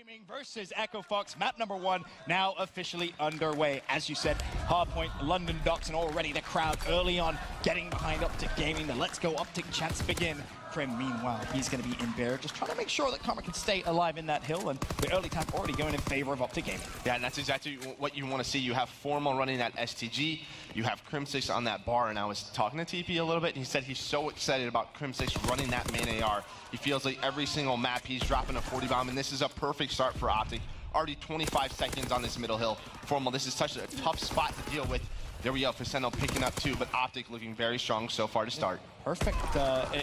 Gaming versus Echo Fox, map number 1 now officially underway. As you said, Hardpoint, London Docks, and already the crowd early on getting behind Optic Gaming. The Let's Go Optic chants begin. Krim, meanwhile, he's going to be in Bear, just trying to make sure that Karma can stay alive in that hill, and the early time already going in favor of Optic Gaming. Yeah, and that's exactly what you want to see. You have Formal running that STG, you have Crim6 on that bar, and I was talking to TP a little bit, and he said he's so excited about Crim6 running that main AR. He feels like every single map he's dropping a 40 bomb, and this is a perfect start for Optic. Already 25 seconds on this middle hill. Formal, this is such a tough spot to deal with. There we go, Facendo picking up too, but Optic looking very strong so far to start. Perfect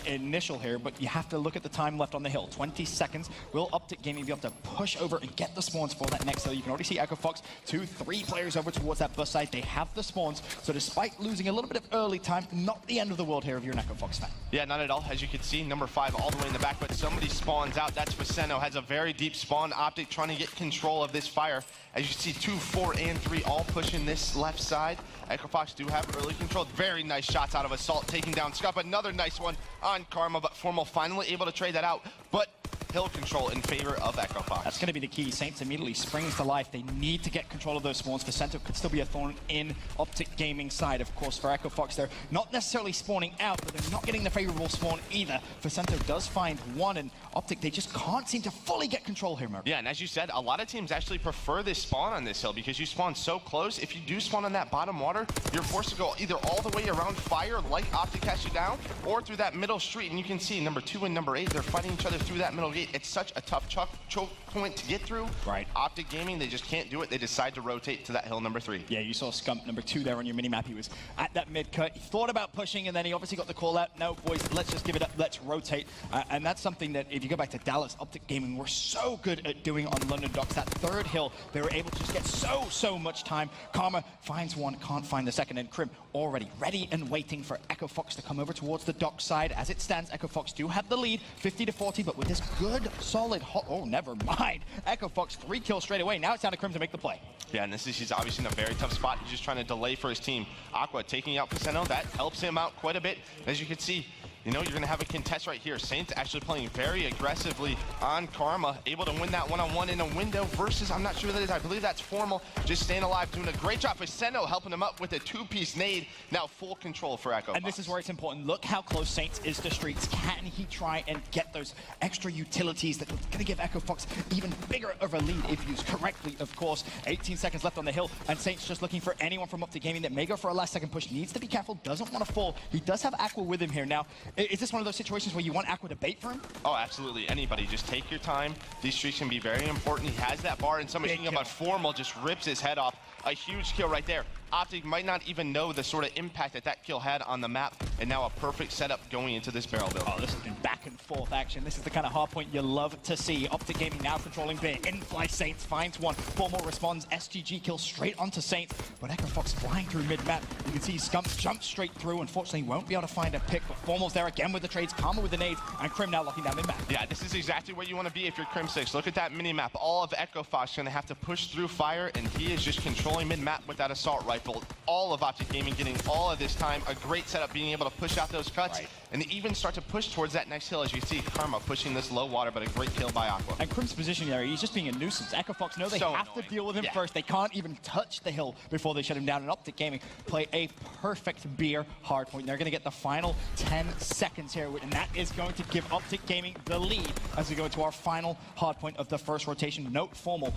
initial here, but you have to look at the time left on the hill. 20 seconds. Will Optic Gaming be able to push over and get the spawns for that next hill? You can already see Echo Fox, 2-3 players over towards that bus side. They have the spawns, so despite losing a little bit of early time, not the end of the world here if you're an Echo Fox fan. Yeah, not at all. As you can see, number 5 all the way in the back, but somebody spawns out. That's Facendo, has a very deep spawn. Optic trying to get control of this fire. As you see, 2, 4, and 3 all pushing this left side. Echo Fox do have early control. Very nice shots out of Assault, taking down Scup. Another nice one on Karma, but Formal finally able to trade that out. But hill control in favor of Echo Fox. That's going to be the key. Saints immediately springs to life. They need to get control of those spawns. Facendo could still be a thorn in Optic Gaming side. Of course, for Echo Fox, they're not necessarily spawning out, but they're not getting the favorable spawn either. Facendo does find one, and Optic, they just can't seem to fully get control here, Murphy. Yeah, and as you said, a lot of teams actually prefer this spawn on this hill because you spawn so close. If you do spawn on that bottom water, you're forced to go either all the way around fire, like Optic has you down, or through that middle street. And you can see number 2 and number 8, they're fighting each other through that middle gate. It's such a tough choke point to get through. Right. Optic Gaming, they just can't do it. They decide to rotate to that hill number 3. Yeah, you saw Scump number 2 there on your mini-map. He was at that mid-cut. He thought about pushing, and then he obviously got the call out. No, boys, let's just give it up. Let's rotate. And that's something that, if you go back to Dallas, Optic Gaming were so good at doing on London Docks. That third hill, they were able to just get so much time. Karma finds one, can't find the second, and Krim already ready and waiting for Echo Fox to come over towards the dock side. As it stands, Echo Fox do have the lead, 50-40, but with this good, solid, oh, never mind. Echo Fox 3 kills straight away. Now it's down to Krim to make the play. Yeah, and he's obviously in a very tough spot. He's just trying to delay for his team. Aqua taking out Facendo, that helps him out quite a bit. As you can see, you know, you're going to have a contest right here. Saints actually playing very aggressively on Karma, able to win that one-on-one in a window versus, I'm not sure who that is, I believe that's Formal, just staying alive, doing a great job. Facendo helping him up with a 2-piece nade, now full control for Echo And Fox. this is where it's important. Look how close Saints is to streets. Can he try and get those extra utilities that are going to give Echo Fox even bigger of a lead if used correctly, of course. 18 seconds left on the hill, and Saints just looking for anyone from Optic Gaming that may go for a last-second push. Needs to be careful, doesn't want to fall. He does have Aqua with him here now. Is this one of those situations where you want Aqua to bait for him? Oh, absolutely. Anybody. Just take your time. These streaks can be very important. He has that bar, and somebody thinking about Formal just rips his head off. A huge kill right there. Optic might not even know the sort of impact that that kill had on the map, and now a perfect setup going into this barrel build. Oh, this has been back and forth action. This is the kind of hard point you love to see. Optic Gaming now controlling Bear. In-fly Saints finds one. Formal responds. SGG kills straight onto Saints, but Echo Fox flying through mid-map. You can see Scump jump straight through. Unfortunately, won't be able to find a pick, but Formal's there again with the trades. Karma with the nades, and Krim now locking down mid-map. Yeah, this is exactly where you want to be if you're Crim6. Look at that mini-map. All of Echo Fox going to have to push through fire, and he is just controlling mid-map with that assault rifle. All of Optic Gaming getting all of this time. A great setup, being able to push out those cuts, and even start to push towards that next hill. As you see, Karma pushing this low water, but a great kill by Aqua. And Krim's position there, he's just being a nuisance. Echo Fox know they have to deal with him first. They can't even touch the hill before they shut him down. And Optic Gaming play a perfect beer hard point. They're going to get the final 10 seconds here, and that is going to give Optic Gaming the lead as we go to our final hard point of the first rotation. Note Formal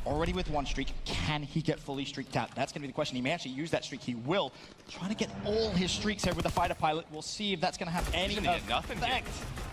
already with 1 streak. Can he get fully streaked out? That's going to be the question. He may actually use that streak. He will. Trying to get all his streaks here with the fighter pilot. We'll see if that's going to have any effect.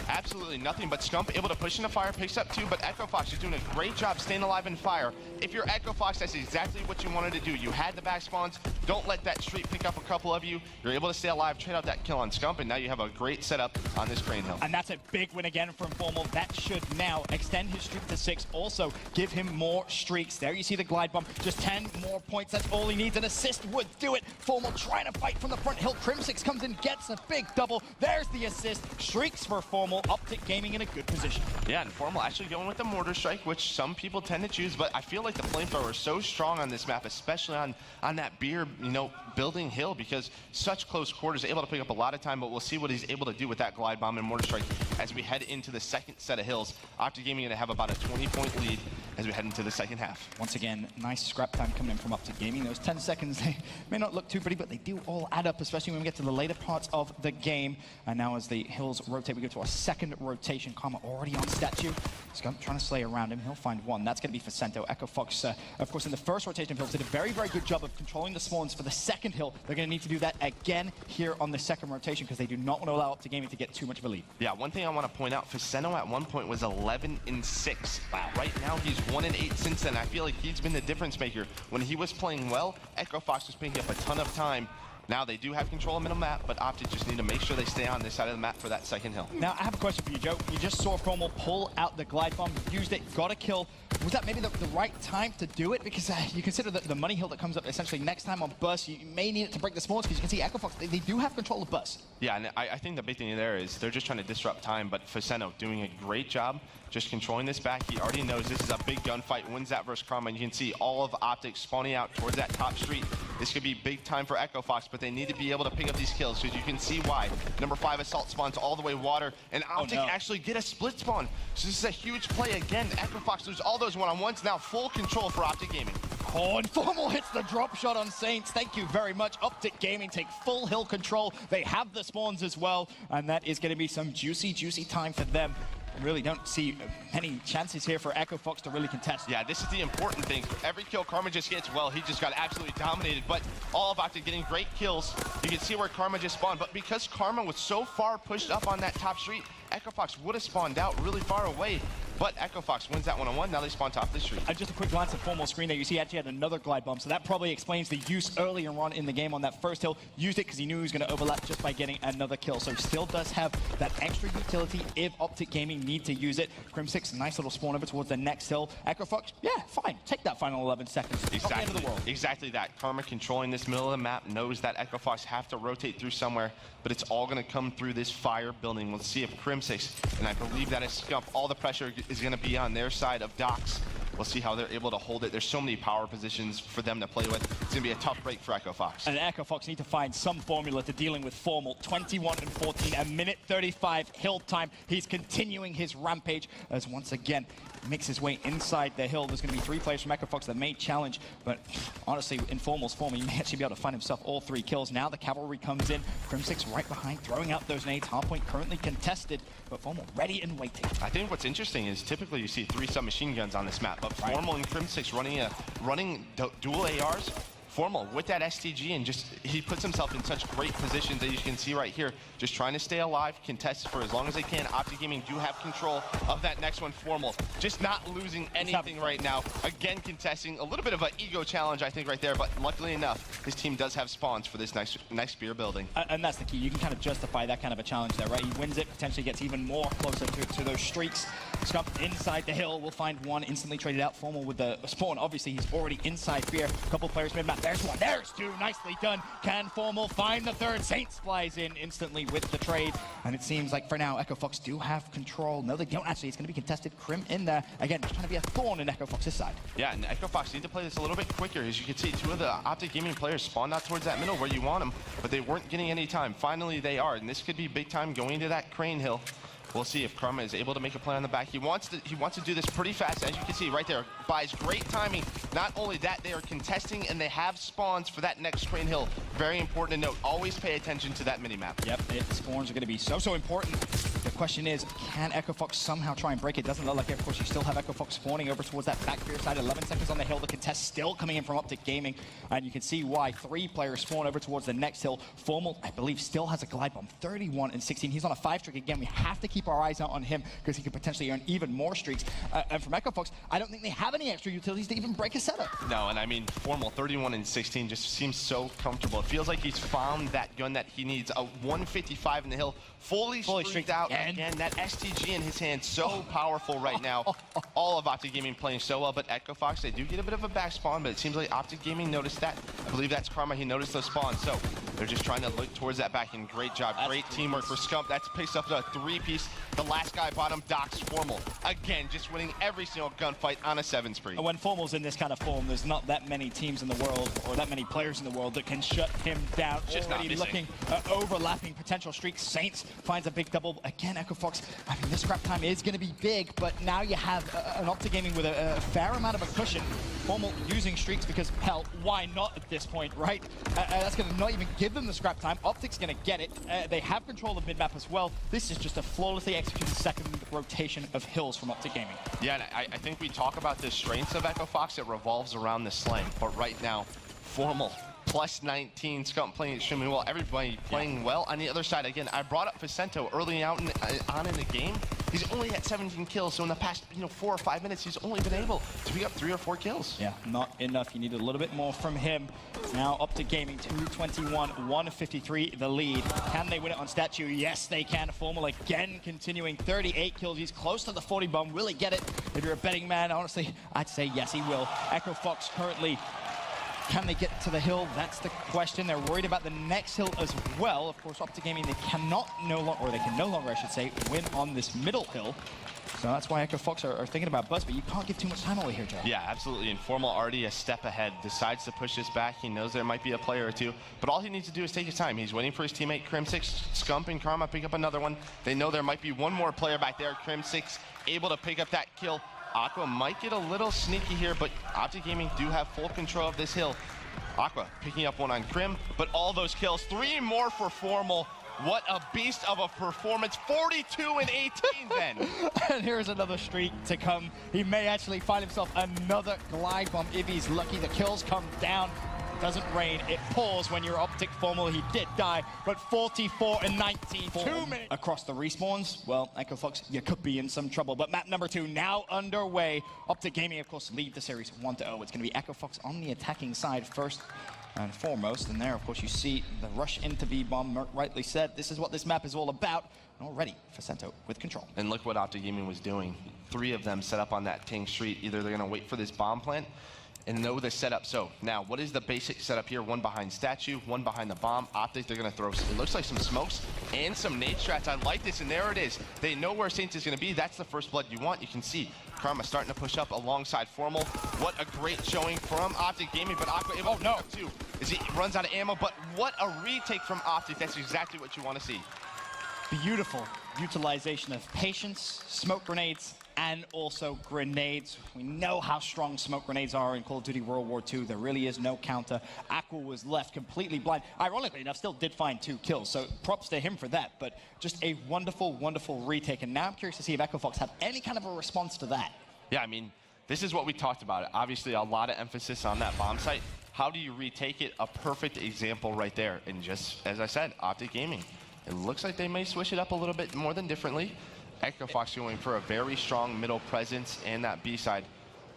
Absolutely nothing, but Scump able to push into fire, picks up 2, but Echo Fox is doing a great job staying alive in fire. If you're Echo Fox, that's exactly what you wanted to do. You had the back spawns. Don't let that streak pick up a couple of you. You're able to stay alive, trade out that kill on Scump, and now you have a great setup on this crane hill. And that's a big win again from Formal. That should now extend his streak to 6. Also, give him more streaks. There you see the glide bump. Just 10 more points. That's all he needs. An assist would do it. Formal trying to fight from the front hill. Crim6 comes in, gets a big double. There's the assist. Streaks for Formal. Optic Gaming in a good position. Yeah, and Formal actually going with the mortar strike, which some people tend to choose, but I feel like the flamethrower is so strong on this map, especially on that beer, you know, building hill, because such close quarters, able to pick up a lot of time, but we'll see what he's able to do with that glide bomb and mortar strike as we head into the second set of hills. Optic Gaming going to have about a 20-point lead. as we head into the second half. Once again, nice scrap time coming in from Optic Gaming. Those 10 seconds, they may not look too pretty, but they do all add up, especially when we get to the later parts of the game. And now as the hills rotate, we go to our second rotation. Karma already on statue. Scump trying to slay around him. He'll find one. That's going to be for Sento. Echo Fox, of course, in the first rotation of hills, did a very, very good job of controlling the spawns for the second hill. They're going to need to do that again here on the second rotation because they do not want to allow Optic Gaming to get too much of a lead. Yeah, one thing I want to point out, Faceno at one point was 11-6. Wow. Right now, he's 1-8 since then. I feel like he's been the difference maker. When he was playing well, Echo Fox was picking up a ton of time. Now they do have control of middle map, but Optic just need to make sure they stay on this side of the map for that second hill. Now, I have a question for you, Joe. You just saw Formal pull out the glide bomb, used it, got a kill. Was that maybe the right time to do it? Because you consider that the money hill that comes up essentially next time on burst, you may need it to break the spawns because you can see Echo Fox, they do have control of burst. Yeah, and I think the big thing there is they're just trying to disrupt time, but Faceno doing a great job just controlling this back. He already knows this is a big gunfight, wins that versus Karma, and you can see all of Optic spawning out towards that top street. This could be big time for Echo Fox, but they need to be able to pick up these kills, because you can see why. Number 5 assault spawns all the way water, and Optic actually get a split spawn. So this is a huge play again. Echo Fox lose all those one-on-ones, now full control for Optic Gaming. Oh, and Formal hits the drop shot on Saints. Thank you very much. Optic Gaming take full hill control. They have the spawns as well, and that is going to be some juicy, juicy time for them. Really don't see any chances here for Echo Fox to really contest. Yeah, this is the important thing. Every kill Karma just gets, well, he just got absolutely dominated, but all of Optic getting great kills. You can see where Karma just spawned, but because Karma was so far pushed up on that top street, Echo Fox would have spawned out really far away. But Echo Fox wins that one-on-one. Now they spawn top the street. Just a quick glance at Formal screen there. You see he actually had another glide bomb. So that probably explains the use earlier on in the game on that first hill. Used it because he knew he was going to overlap just by getting another kill. So still does have that extra utility if Optic Gaming need to use it. Crim6, nice little spawn over towards the next hill. Echo Fox, yeah, fine. Take that final 11 seconds. Not the end of the world. Exactly that. Karma controlling this middle of the map, knows that Echo Fox have to rotate through somewhere, but it's all going to come through this fire building. Let's see if Crim6, and I believe that is Scump, all the pressure is going to be on their side of Docks. We'll see how they're able to hold it. There's so many power positions for them to play with. It's going to be a tough break for Echo Fox. And Echo Fox need to find some formula to dealing with Formal. 21-14, a minute 35 hill time. He's continuing his rampage as once again makes his way inside the hill. There's going to be 3 players from Echo Fox that may challenge, but honestly, in Formal's form, he may actually be able to find himself all 3 kills. Now the cavalry comes in. Crim6 right behind, throwing out those nades. Hardpoint currently contested, but Formal ready and waiting. I think what's interesting is typically you see 3 submachine guns on this map, but Formal and Crim6 running dual ARs. Formal with that STG, and just he puts himself in such great positions that you can see right here, just trying to stay alive, contest for as long as they can. Optic Gaming do have control of that next one. Formal just not losing anything right now. Again, contesting a little bit of an ego challenge, I think, right there, but luckily enough, his team does have spawns for this nice spear building. And that's the key. You can kind of justify that kind of a challenge there, right? He wins it, potentially gets even more closer to those streaks. Scump inside the hill, will find one, instantly traded out. Formal with the spawn. Obviously, he's already inside Fear. A couple players mid-map. There's one, there's 2, nicely done. Can Formal find the 3rd? Saints flies in instantly with the trade. And it seems like for now, Echo Fox do have control. No, they don't actually. It's going to be contested. Crim in there. Again, just trying to be a thorn in Echo Fox's side. Yeah, and Echo Fox need to play this a little bit quicker. As you can see, 2 of the Optic Gaming players spawned out towards that middle where you want them, but they weren't getting any time. Finally, they are, and this could be big time going to that crane hill. We'll see if Karma is able to make a play on the back. He wants to do this pretty fast, as you can see right there. Buys great timing. Not only that, they are contesting and they have spawns for that next crane hill. Very important to note. Always pay attention to that mini-map. Yep, spawns are going to be so important. The question is, can Echo Fox somehow try and break it? Doesn't look like it. Of course, you still have Echo Fox spawning over towards that back rear side. 11 seconds on the hill. The contest still coming in from Optic Gaming. And you can see why 3 players spawn over towards the next hill. Formal, I believe, still has a glide bomb. 31-16. He's on a 5 streak again. We have to keep our eyes out on him because he could potentially earn even more streaks. And from Echo Fox, I don't think they have any extra utilities to even break a setup. No, and I mean, Formal 31-16 just seems so comfortable. It feels like he's found that gun that he needs. A 155 in the hill, fully streaked out. Again, that STG in his hand, so powerful right now. All of Optic Gaming playing so well, but Echo Fox, they do get a bit of a back spawn, but it seems like Optic Gaming noticed that. I believe that's Karma. He noticed those spawns, so they're just trying to look towards that back, and great job. Great teamwork for Scump. That's picks up a 3-piece. The last guy bottom, Docks Formal. Again, just winning every single gunfight on a 7 spree. When Formal's in this kind of form, there's not that many teams in the world, or that many players in the world, that can shut him down. Just already looking overlapping potential streaks. Saints finds a big double. Again, Echo Fox, I mean, this scrap time is going to be big, but now you have an Optic Gaming with a fair amount of a cushion. Formal using streaks because, hell, why not at this point, right? That's going to not even give them the scrap time. Optic's going to get it. They have control of mid-map as well. This is just a flawlessly executed second rotation of hills from Optic Gaming. Yeah, and I think we talk about the strengths of Echo Fox. It revolves around the slang, but right now, Formal plus 19, Scump playing extremely well. Everybody playing well. On the other side, again, I brought up Vicento early on in the game. He's only at 17 kills, so in the past 4 or 5 minutes, he's only been able to pick up 3 or 4 kills. Yeah, not enough. You need a little bit more from him. Now Optic Gaming 221, 153 the lead. Can they win it on Statue? Yes, they can. Formal again continuing 38 kills. He's close to the 40 bomb. Will he get it? If you're a betting man, honestly, I'd say yes, he will. Echo Fox currently, can they get to the hill? That's the question. They're worried about the next hill as well. Of course, Optic Gaming, they can no longer, I should say, win on this middle hill. So that's why Echo Fox are thinking about Buzz, but you can't give too much time away here, Joe. Yeah, absolutely. And Formal already a step ahead, decides to push this back. He knows there might be a player or two, but all he needs to do is take his time. He's waiting for his teammate, Crim6, Scump and Karma pick up another one. They know there might be one more player back there. Crim6 able to pick up that kill. Aqua might get a little sneaky here, but Optic Gaming do have full control of this hill. Aqua picking up one on Crim, but all those kills, 3 more for Formal. What a beast of a performance, 42 and 18 then. And here's another streak to come. He may actually find himself another glide bomb if he's lucky. The kills come down. Doesn't rain, it pours when you're Optic. Formal. He did die, but 44 and 19. 2 minutes across the respawns. Well, Echo Fox, you could be in some trouble. But map number 2 now underway. Optic Gaming, of course, lead the series 1-0. It's going to be Echo Fox on the attacking side first and foremost. And there, of course, you see the rush into B-bomb. Merc rightly said, this is what this map is all about. And already, Vicento with control. And look what Optic Gaming was doing. 3 of them set up on that Ting Street. Either they're going to wait for this bomb plant and know the setup. So now, what is the basic setup here? 1 behind Statue, 1 behind the bomb. Optic, they're going to throw, it looks like some smokes and some nade strats. I like this, and there it is. They know where Saints is going to be. That's the first blood you want. You can see Karma starting to push up alongside Formal. What a great showing from Optic Gaming, but Aqua able to pick up 2 as he runs out of ammo. But what a retake from Optic. That's exactly what you want to see. Beautiful utilization of patience, smoke grenades, and also grenades. We know how strong smoke grenades are in Call of Duty World War II. There really is no counter. Aqua was left completely blind. Ironically enough, still did find 2 kills, so props to him for that. But just a wonderful, wonderful retake. And now I'm curious to see if Echo Fox have any kind of a response to that. Yeah, I mean, this is what we talked about. Obviously, a lot of emphasis on that bomb site. How do you retake it? A perfect example right there. And just, as I said, Optic Gaming. It looks like they may switch it up a little bit more than differently. Echo Fox going for a very strong middle presence and that B side.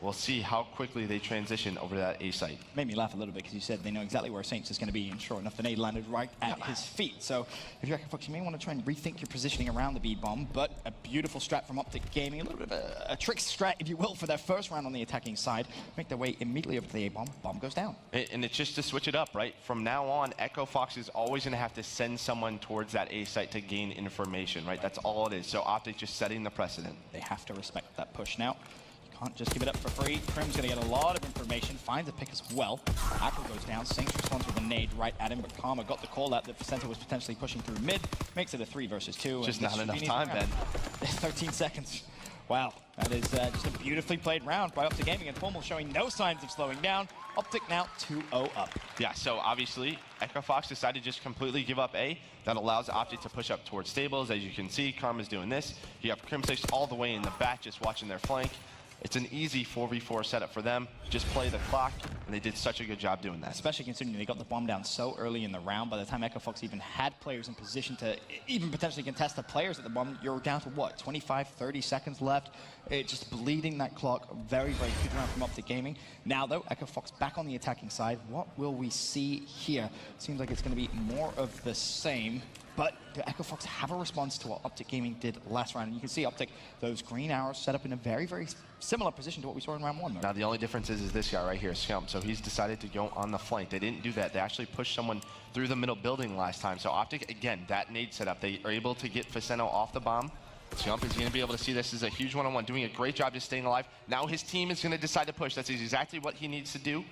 We'll see how quickly they transition over to that A site. Made me laugh a little bit because you said they know exactly where Saints is going to be, and sure enough, the nade landed right at his feet. So if you're Echo Fox, you may want to try and rethink your positioning around the B-bomb, but a beautiful strat from Optic Gaming, a little bit of a trick strat, if you will, for their first round on the attacking side. Make their way immediately over to the A-bomb. Bomb goes down. And it's just to switch it up, right? From now on, Echo Fox is always going to have to send someone towards that A site to gain information, right? That's all it is. So Optic just setting the precedent. They have to respect that push now. Can't just give it up for free. Crim's going to get a lot of information, finds a pick as well. Aqua goes down, Saints responds with a nade right at him, but Karma got the call out that Vicento was potentially pushing through mid. Makes it a 3 versus 2. Just not enough time, Ben. 13 seconds. Wow, that is just a beautifully played round by Optic Gaming, and Formal showing no signs of slowing down. Optic now 2-0 up. Yeah, so obviously, Echo Fox decided to just completely give up A. That allows Optic to push up towards stables. As you can see, Karma's doing this. You have Crim6 all the way in the back, just watching their flank. It's an easy 4v4 setup for them. Just play the clock, and they did such a good job doing that. Especially considering they got the bomb down so early in the round. By the time Echo Fox even had players in position to even potentially contest the players at the bomb, you're down to what, 25, 30 seconds left? It just bleeding that clock. Very, very good round from Optic Gaming. Now, though, Echo Fox back on the attacking side. What will we see here? Seems like it's going to be more of the same. But do Echo Fox have a response to what Optic Gaming did last round? And you can see Optic, those green arrows set up in a very, very similar position to what we saw in round 1. Though. Now, the only difference is this guy right here, Scump. So he's decided to go on the flank. They didn't do that. They actually pushed someone through the middle building last time. So Optic, again, that nade setup. They are able to get Vicento off the bomb. Scump is going to be able to see this as a huge one-on-one, doing a great job just staying alive. Now his team is going to decide to push. That's exactly what he needs to do.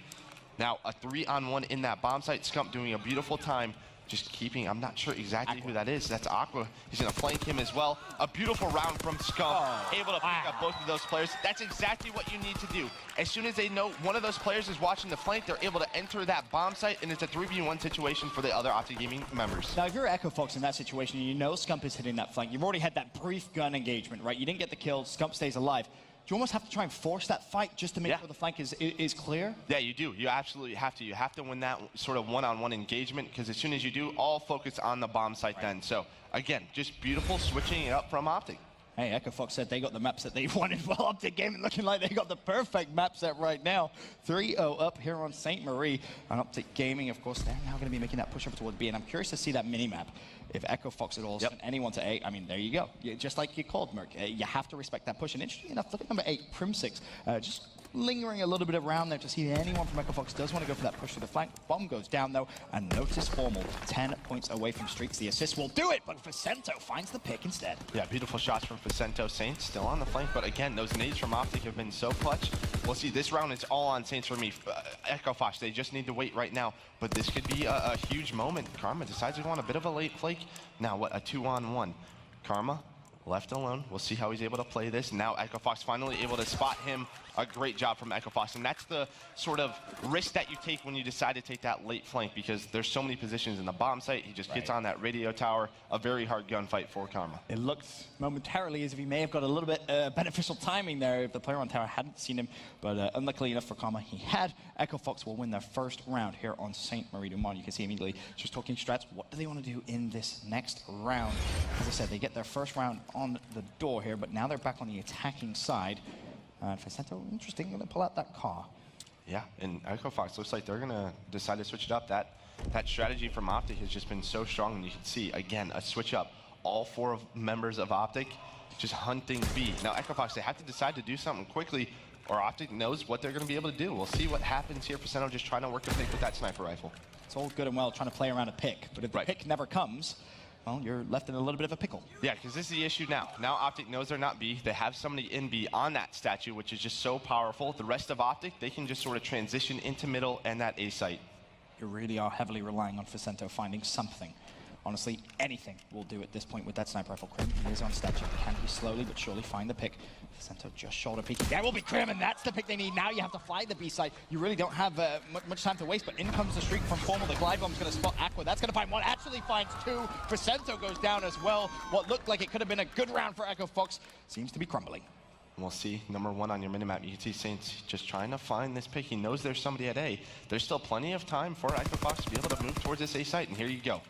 Now, a 3-on-1 in that bomb site. Scump doing a beautiful time just keeping, I'm not sure exactly who that is. That's Aqua. He's going to flank him as well. A beautiful round from Scump, able to pick up both of those players. That's exactly what you need to do. As soon as they know one of those players is watching the flank, they're able to enter that bomb site, and it's a 3v1 situation for the other Optic Gaming members. Now, if you're Echo Fox in that situation, and you know Scump is hitting that flank, you've already had that brief gun engagement, right? You didn't get the kill, Scump stays alive. Do you almost have to try and force that fight just to make sure the flank is clear? Yeah, you do. You absolutely have to. You have to win that sort of one-on-one engagement, because as soon as you do, all focus on the bomb site then. So, again, just beautiful switching it up from Optic. Hey, Echo Fox said they got the maps that they wanted while Optic Gaming looking like they got the perfect map set right now. 3-0 up here on St. Marie. And Optic Gaming, of course, they're now going to be making that push over toward B. And I'm curious to see that mini-map. If Echo Fox at all sent anyone to A, I mean, there you go. Just like you called, Merc. You have to respect that push. And interestingly enough, look at number 8, Prim6. Just lingering a little bit around there to see anyone from Echo Fox does want to go for that push to the flank. Bomb goes down, though, and notice Formal 10 points away from Streaks. The assist will do it, but Vicento finds the pick instead. Yeah, beautiful shots from Vicento. Saints still on the flank, but again, those nades from Optic have been so clutch. We'll see, this round it's all on Saints for me. Echo Fox, they just need to wait right now, but this could be a huge moment. Karma decides to go on a bit of a late flake. Now, what, a 2-on-1. Karma left alone. We'll see how he's able to play this. Now Echo Fox finally able to spot him. A great job from Echo Fox. And that's the sort of risk that you take when you decide to take that late flank, because there's so many positions in the bomb site. He just gets on that radio tower. A very hard gunfight for Karma. It looked momentarily as if he may have got a little bit beneficial timing there if the player on tower hadn't seen him. But unluckily enough for Karma, he had. Echo Fox will win their first round here on St. Marie du Mont. You can see immediately just talking strats. What do they want to do in this next round? As I said, they get their first round on the door here, but now they're back on the attacking side. Vicento, interesting, going to pull out that car. Yeah, and Echo Fox looks like they're going to decide to switch it up. That strategy from Optic has just been so strong, and you can see, again, a switch up. All 4 members of Optic just hunting B. Now, Echo Fox, they have to decide to do something quickly, or Optic knows what they're going to be able to do. We'll see what happens here. Vicento just trying to work a pick with that sniper rifle. It's all good and well trying to play around a pick, but if the pick never comes, well, you're left in a little bit of a pickle. Yeah, because this is the issue now. Now Optic knows they're not B. They have somebody in B on that statue, which is just so powerful. The rest of Optic, they can just sort of transition into middle and that A site. You really are heavily relying on Vicento finding something. Honestly, anything will do at this point with that sniper rifle. Krim, he is on statue. Can he slowly but surely find the pick? Vicento just shoulder peeking. That will be Krim, and that's the pick they need. Now you have to fly the B side. You really don't have much time to waste, but in comes the streak from Formal. The glide bomb's going to spot Aqua. That's going to find one. Actually finds 2. Vicento goes down as well. What looked like it could have been a good round for Echo Fox seems to be crumbling. We'll see number 1 on your minimap. You can see Saints just trying to find this pick. He knows there's somebody at A. There's still plenty of time for Echo Fox to be able to move towards this A site, and here you go.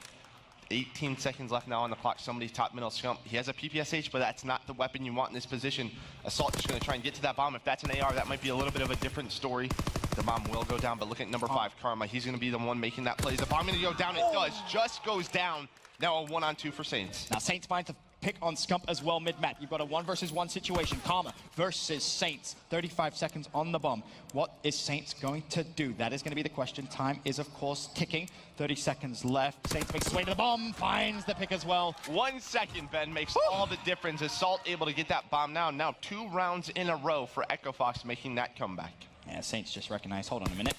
18 seconds left now on the clock. Somebody's top middle Scump. He has a PPSH, but that's not the weapon you want in this position. Assault just going to try and get to that bomb. If that's an AR, that might be a little bit of a different story. The bomb will go down, but look at number 5, Karma. He's going to be the one making that play. Is the bomb going to go down? It does. Just goes down. Now a 1-on-2 for Saints. Now Saints finds the pick on Scump as well mid-mat. You've got a 1 versus 1 situation. Karma versus Saints. 35 seconds on the bomb. What is Saints going to do? That is going to be the question. Time is, of course, ticking. 30 seconds left. Saints makes his way to the bomb. Finds the pick as well. 1 second, Ben, makes all the difference. Assault able to get that bomb now. Now 2 rounds in a row for Echo Fox making that comeback. Yeah, Saints just recognized, hold on a minute.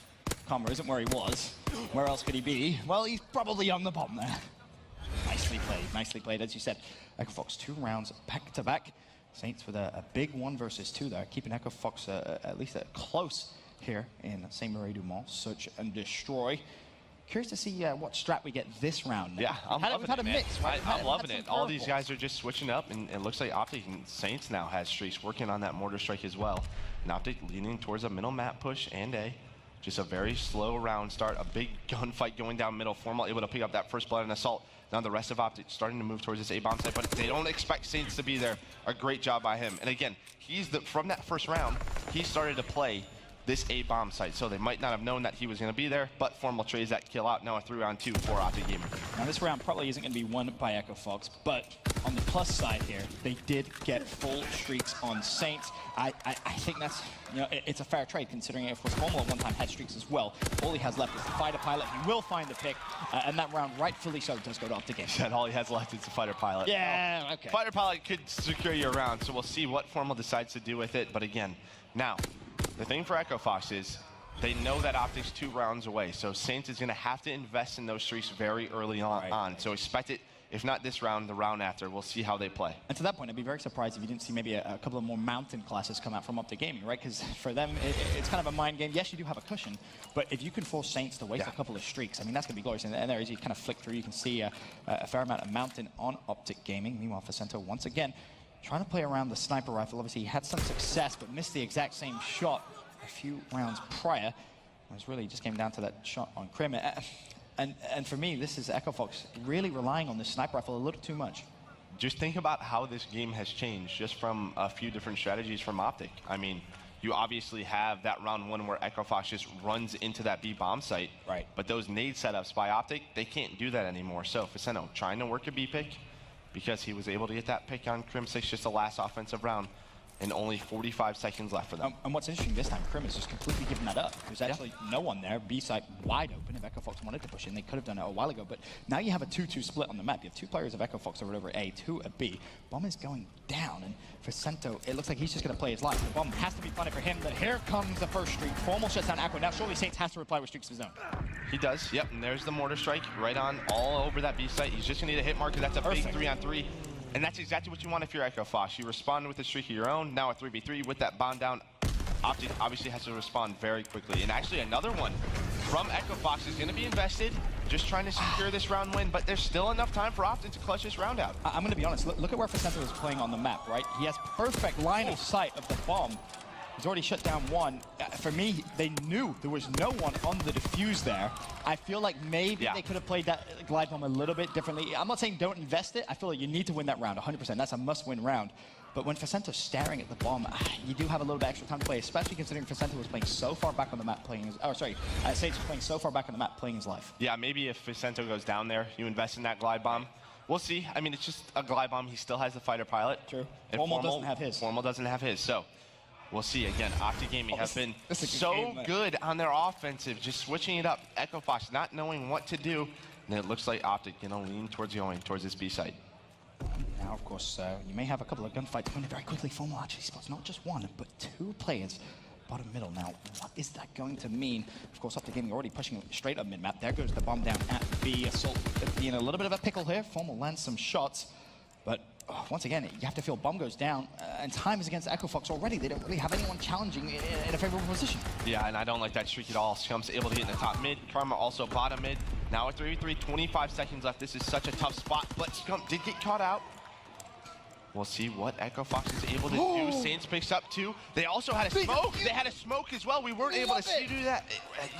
Karma isn't where he was. Where else could he be? Well, he's probably on the bomb there. Nicely played, nicely played. As you said, Echo Fox 2 rounds back to back. Saints with a big 1 versus 2 there, keeping Echo Fox at least close here in St. Marie du Mont. Search and destroy. Curious to see what strat we get this round. Yeah, we've had a mix, right? I'm loving it. All these guys are just switching up, and it looks like Optic and Saints now has streaks working on that mortar strike as well. And Optic leaning towards a middle map push and A. Just a very slow round start, a big gunfight going down middle. Formal able to pick up that first blood and Assault. Now the rest of Optic starting to move towards this A-bomb site, but they don't expect Saints to be there. A great job by him. And again, from that first round, he started to play this A-bomb site, so they might not have known that he was going to be there, but Formal trades that kill out. Now a 3-round-2 for Optic Gaming. Now this round probably isn't going to be won by Echo Fox, but on the plus side here, they did get full streaks on Saints. I think that's, it's a fair trade, considering, of course, Formal at one time had streaks as well. All he has left is the fighter pilot. He will find the pick, and that round, rightfully so, does go to Optic Gaming. And all he has left is the fighter pilot. Yeah, okay. Fighter pilot could secure your round, so we'll see what Formal decides to do with it. But again, now, the thing for Echo Fox is They know that Optic's 2 rounds away, so Saints is going to have to invest in those streaks very early on. So expect it, if not this round, the round after. We'll see how they play. And to that point, I'd be very surprised if you didn't see maybe a couple of more mountain classes come out from Optic Gaming, right? Because for them, it's kind of a mind game. Yes, you do have a cushion, but if you can force Saints to waste a couple of streaks, I mean, that's going to be glorious. And there, as you kind of flick through, you can see a fair amount of mountain on Optic Gaming. Meanwhile, Facento, once again, trying to play around the sniper rifle. Obviously, he had some success, but missed the exact same shot a few rounds prior. It was really just came down to that shot on Crim. And for me, this is Echo Fox really relying on this sniper rifle a little too much. Just think about how this game has changed just from a few different strategies from Optic. I mean, you obviously have that round 1 where Echo Fox just runs into that B bomb site. Right. But those nade setups by Optic, they can't do that anymore. So Facento trying to work a B pick because he was able to get that pick on Crim 6, just the last offensive round. And only 45 seconds left for them. And what's interesting this time, Crim has just completely given that up. There's actually no one there. B side wide open. If Echo Fox wanted to push in, they could have done it a while ago. But now you have a 2-2 split on the map. You have 2 players of Echo Fox over A, 2 at B. Bomb is going down, and for Sento, it looks like he's just going to play his life. The bomb has to be funny for him, but here comes the first streak. Formal shuts down Aqua. Now surely Saints has to reply with streaks of his own. He does, yep, and there's the mortar strike right on all over that B site. He's just going to need a hit marker. That's a big 3-on-3. And that's exactly what you want if you're Echo Fox. You respond with a streak of your own. Now a 3v3 with that bomb down. Optic obviously has to respond very quickly. And actually another one from Echo Fox is going to be invested, just trying to secure this round win. But there's still enough time for Optic to clutch this round out. I'm going to be honest. Look at where Facento is playing on the map, right? He has perfect line of sight of the bomb. He's already shut down one. For me, they knew there was no one on the defuse there. I feel like maybe they could have played that glide bomb a little bit differently. I'm not saying don't invest it. I feel like you need to win that round 100%. That's a must-win round. But when Facento's staring at the bomb, you do have a little bit extra time to play, especially considering Facento was playing so far back on the map playing his... Oh, sorry. Saints was playing so far back on the map playing his life. Yeah, maybe if Facento goes down there, you invest in that glide bomb. We'll see. I mean, it's just a glide bomb. He still has the fighter pilot. True. Formal doesn't have his. Formal doesn't have his, so... We'll see. Again, Optic Gaming have been so good on their offensive, just switching it up. Echo Fox not knowing what to do. And it looks like Optic going to lean towards this B site. Now, of course, you may have a couple of gunfights going very quickly. Formal actually spots not just one, but 2 players bottom middle. Now, what is that going to mean? Of course, Optic Gaming already pushing straight up mid-map. There goes the bomb down at B. Assault being a little bit of a pickle here. Formal lands some shots, but once again, you have to feel bomb goes down, and time is against Echo Fox already. They don't really have anyone challenging in a favorable position. Yeah, and I don't like that streak at all. Scump's able to get in the top mid. Karma also bottom mid. Now a 3v3, 25 seconds left. This is such a tough spot, but Scump did get caught out. We'll see what Echo Fox is able to do. Saints picks up 2. They also had a smoke. They had a smoke as well. We weren't able to see do that.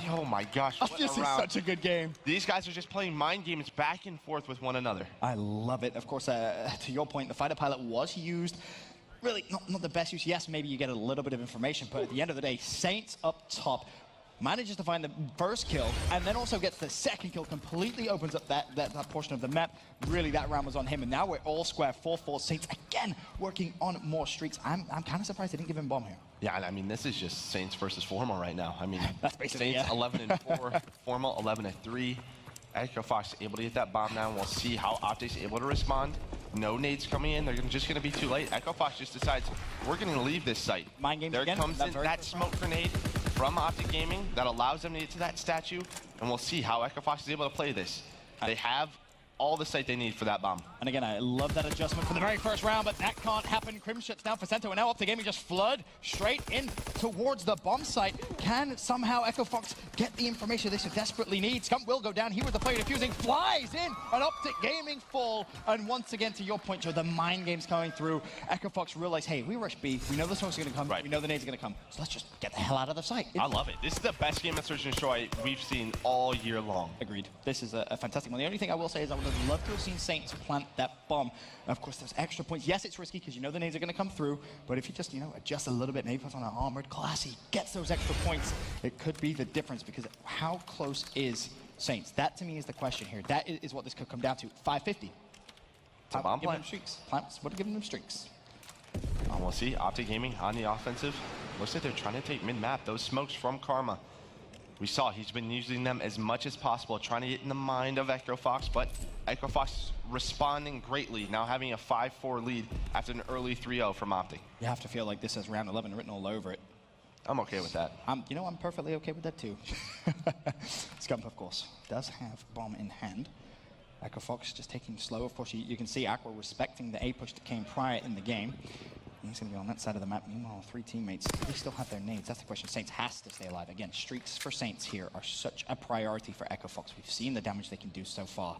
Oh my gosh, what this a round. is such a good game. These guys are just playing mind games back and forth with one another. I love it. Of course, to your point, the fighter pilot was used. Really, not the best use. Yes, maybe you get a little bit of information, but at the end of the day, Saints up top manages to find the first kill, and then also gets the second kill, completely opens up that portion of the map. Really, that round was on him, and now we're all square. 4-4 Saints, again, working on more streaks. I'm kind of surprised they didn't give him bomb here. Yeah, and I mean, this is just Saints versus Formal right now. I mean, that's basically Saints 11-4, Formal 11-3. Echo Fox able to get that bomb down. We'll see how Optic's able to respond. No nades coming in. They're just going to be too late. Echo Fox just decides, we're going to leave this site. Mind games there again. Comes in that smoke grenade from Optic Gaming that allows them to get to that statue, and we'll see how Echo Fox is able to play this. They have all the sight they need for that bomb. And again, I love that adjustment for the very first round, but that can't happen. Crim shuts down for Cento, and now Optic Gaming just flood straight in towards the bomb site. Can somehow Echo Fox get the information they so desperately need? Scump will go down. He was the player defusing, flies in, and Optic Gaming fall. And once again, to your point, Joe, the mind game's coming through. Echo Fox realized, hey, we rush B. We know the smoke's going to come. Right. We know the nades are going to come. So let's just get the hell out of the site. I love it. This is the best game of Search and Destroy we've seen all year long. Agreed. This is a fantastic one. The only thing I will say is I would have loved to have seen Saints plant that bomb. And of course, those extra points. Yes, it's risky because you know the nades are going to come through, but if you just, adjust a little bit, maybe puts on an armored class, he gets those extra points. It could be the difference, because how close is Saints? That to me is the question here. That is what this could come down to. 550. Bomb plant. Streaks. Plants would have given them streaks. We'll see. Optic Gaming on the offensive. Looks like they're trying to take mid-map. Those smokes from Karma. We saw he's been using them as much as possible, trying to get in the mind of Echo Fox, but Echo Fox responding greatly, now having a 5-4 lead after an early 3-0 from Optic. You have to feel like this is round 11 written all over it. I'm okay with that. You know, I'm perfectly okay with that too. Scump, of course, does have bomb in hand. Echo Fox just taking slow. Of course, you can see Aqua respecting the A push that came prior in the game. He's going to be on that side of the map. Meanwhile, 3 teammates, do they still have their nades? That's the question. Saints has to stay alive. Again, streaks for Saints here are such a priority for Echo Fox. We've seen the damage they can do so far.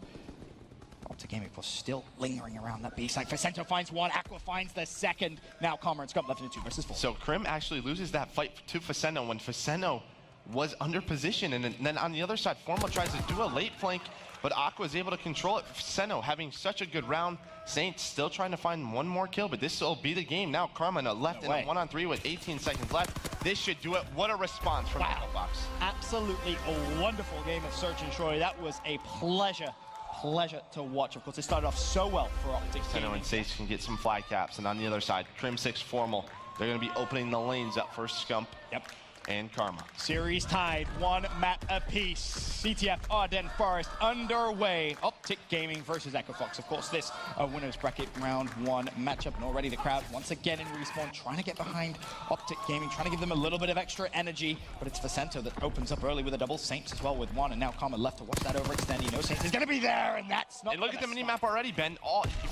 Optic Gaming, of course, still lingering around that B side. Facento finds one, Aqua finds the second. Now Calmer and Scump left in a 2 versus 4. So Crim actually loses that fight to Facento when Facento was under position, and then on the other side, Formal tries to do a late flank, but Aqua is able to control it. Facento having such a good round. Saints still trying to find one more kill, but this will be the game. Now Karma left in a 1-on-3 with 18 seconds left. This should do it. What a response from Echo Fox. Absolutely a wonderful game of Search and Troy. That was a pleasure to watch. Of course, it started off so well for Optic. Facento and Saints can get some flag caps, and on the other side, Crim 6 Formal. They're going to be opening the lanes up for Scump. Yep. And Karma. Series tied, 1 map apiece. CTF Ardennes Forest underway. Optic Gaming versus Echo Fox. Of course, this winners bracket round 1 matchup, and already the crowd once again in respawn, trying to get behind Optic Gaming, trying to give them a little bit of extra energy, but it's Facento that opens up early with a double. Saints as well with 1, and now Karma left to watch that overextend. You know Saints is going to be there, and that's not. And look at the mini-map already, Ben.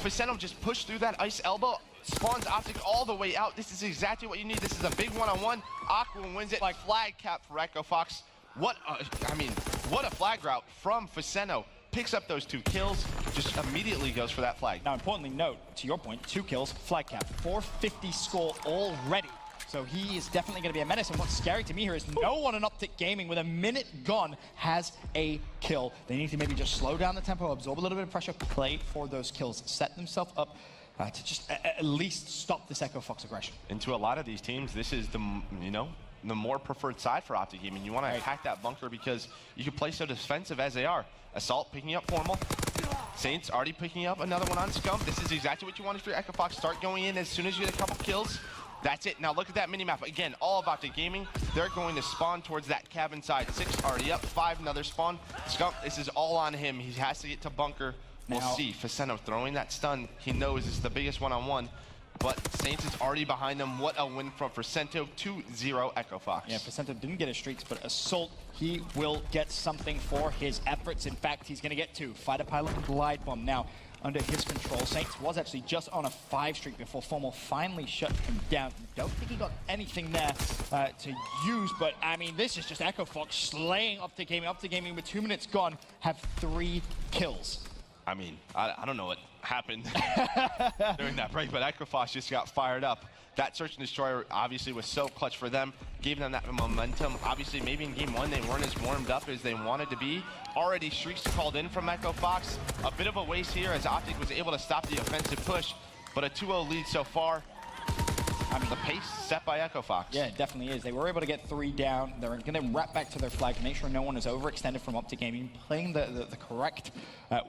Facento just pushed through that ice elbow. Spawns Optic all the way out. This is exactly what you need. This is a big one-on-one. Aqua wins it. Like flag cap for Echo Fox. What a flag route from Facento. Picks up those 2 kills, just immediately goes for that flag. Now, importantly, note, to your point, 2 kills, flag cap, 450 score already. So he is definitely going to be a menace. And what's scary to me here is no one in Optic Gaming with a minute gone has a kill. They need to maybe just slow down the tempo, absorb a little bit of pressure, play for those kills, set themselves up to just at least stop this Echo Fox aggression. And to a lot of these teams, this is the more preferred side for Optic Gaming. You want to attack that bunker because you can play so defensive as they are. Assault picking up Formal. Saints already picking up another one on Scump. This is exactly what you wanted for your Echo Fox. Start going in as soon as you get a couple kills. That's it. Now look at that mini-map. Again, all of Optic Gaming. They're going to spawn towards that cabin side. 6 already up, 5 another spawn. Scump, this is all on him. He has to get to bunker. We'll see. Facento throwing that stun. He knows it's the biggest one-on-one. But Saints is already behind them. What a win from Facento. 2-0 Echo Fox. Yeah, Facento didn't get his streaks, but Assault, he will get something for his efforts. In fact, he's going to get 2. Fighter Pilot and Glide Bomb now under his control. Saints was actually just on a 5 streak before Formal finally shut him down. Don't think he got anything there to use, but I mean, this is just Echo Fox slaying Optic Gaming. Optic Gaming with 2 minutes gone have 3 kills. I mean, I don't know what happened during that break, but Echo Fox just got fired up. That Search and Destroy obviously was so clutch for them, gave them that momentum. Obviously, maybe in game 1, they weren't as warmed up as they wanted to be. Already streaks called in from Echo Fox. A bit of a waste here as Optic was able to stop the offensive push, but a 2-0 lead so far. I mean, the pace set by Echo Fox. Yeah, it definitely is. They were able to get 3 down. They're going to wrap back to their flag, make sure no one is overextended from Optic Gaming, playing the correct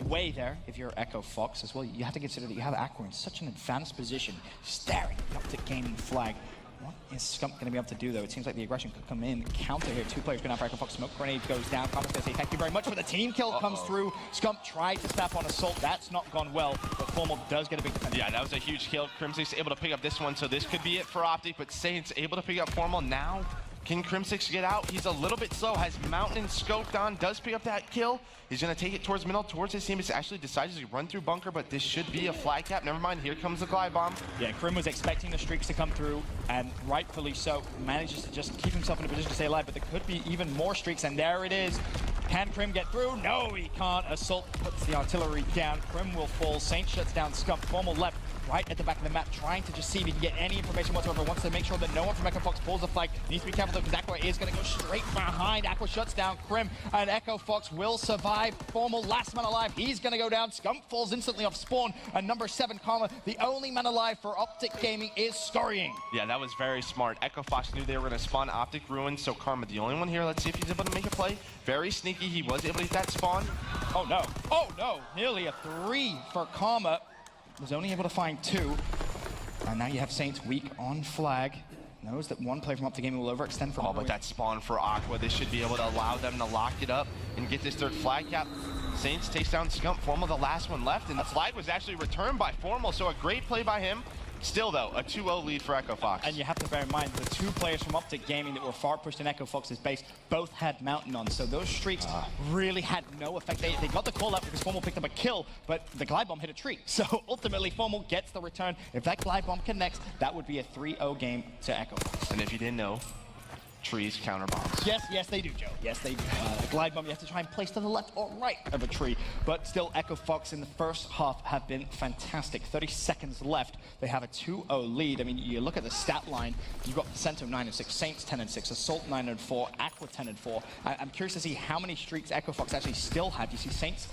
way there. If you're Echo Fox as well, you have to consider that you have Aqua in such an advanced position, staring at the Optic Gaming flag. What is Scump going to be able to do, though? It seems like the aggression could come in. Counter here. 2 players going out for Echo Fox. Smoke grenade goes down. Karma's going to say thank you very much for the team kill. Comes through. Scump tried to snap on Assault. That's not gone well, but Formal does get a big defense. Yeah, that was a huge kill. Crimsix able to pick up this one, so this could be it for Optic, but Saints able to pick up Formal. Now, can Crimsix get out? He's a little bit slow. Has Mountain scoped on. Does pick up that kill. He's going to take it towards middle, towards his team. He actually decides to run through bunker, but this should be a flag cap. Never mind. Here comes the glide bomb. Yeah, Crim was expecting the streaks to come through, and rightfully so, manages to just keep himself in a position to stay alive, but there could be even more streaks, and there it is. Can Crim get through? No, he can't. Assault puts the artillery down. Crim will fall. Saint shuts down Scump. Formal left, right at the back of the map, trying to just see if he can get any information whatsoever. Wants to make sure that no one from Echo Fox pulls the flag. Needs to be careful though, because Aqua is going to go straight behind. Aqua shuts down Crim, and Echo Fox will survive. Formal, last man alive. He's going to go down. Scump falls instantly off spawn, and number 7, Karma, the only man alive for Optic Gaming, is scurrying. Yeah, that was very smart. Echo Fox knew they were going to spawn Optic Ruin, so Karma, the only one here. Let's see if he's able to make a play. Very sneaky. He was able to get that spawn. Oh, no. Oh, no. Nearly a 3 for Karma. Was only able to find 2. And now you have Saints weak on flag. Knows that 1 player from Optic Gaming will overextend from. Oh, but that spawn for Aqua, this should be able to allow them to lock it up and get this 3rd flag cap. Saints takes down Scump. Formal, the last one left, and the flag was actually returned by Formal, so a great play by him. Still, though, a 2-0 lead for Echo Fox. And you have to bear in mind, the two players from Optic Gaming that were far pushed in Echo Fox's base both had Mountain on, so those streaks really had no effect. They got the call out because Formal picked up a kill, but the glide bomb hit a tree. So ultimately, Formal gets the return. If that glide bomb connects, that would be a 3-0 game to Echo Fox. And if you didn't know, trees counter bombs. Yes, they do, Joe. Yes, they do. A glide bomb you have to try and place to the left or right of a tree. But still, Echo Fox in the first half have been fantastic. 30 seconds left. They have a 2-0 lead. I mean, you look at the stat line. You've got Placento 9-6, Saints 10-6, Assault 9-4, Aqua 10-4. I'm curious to see how many streaks Echo Fox actually still have. You see Saints,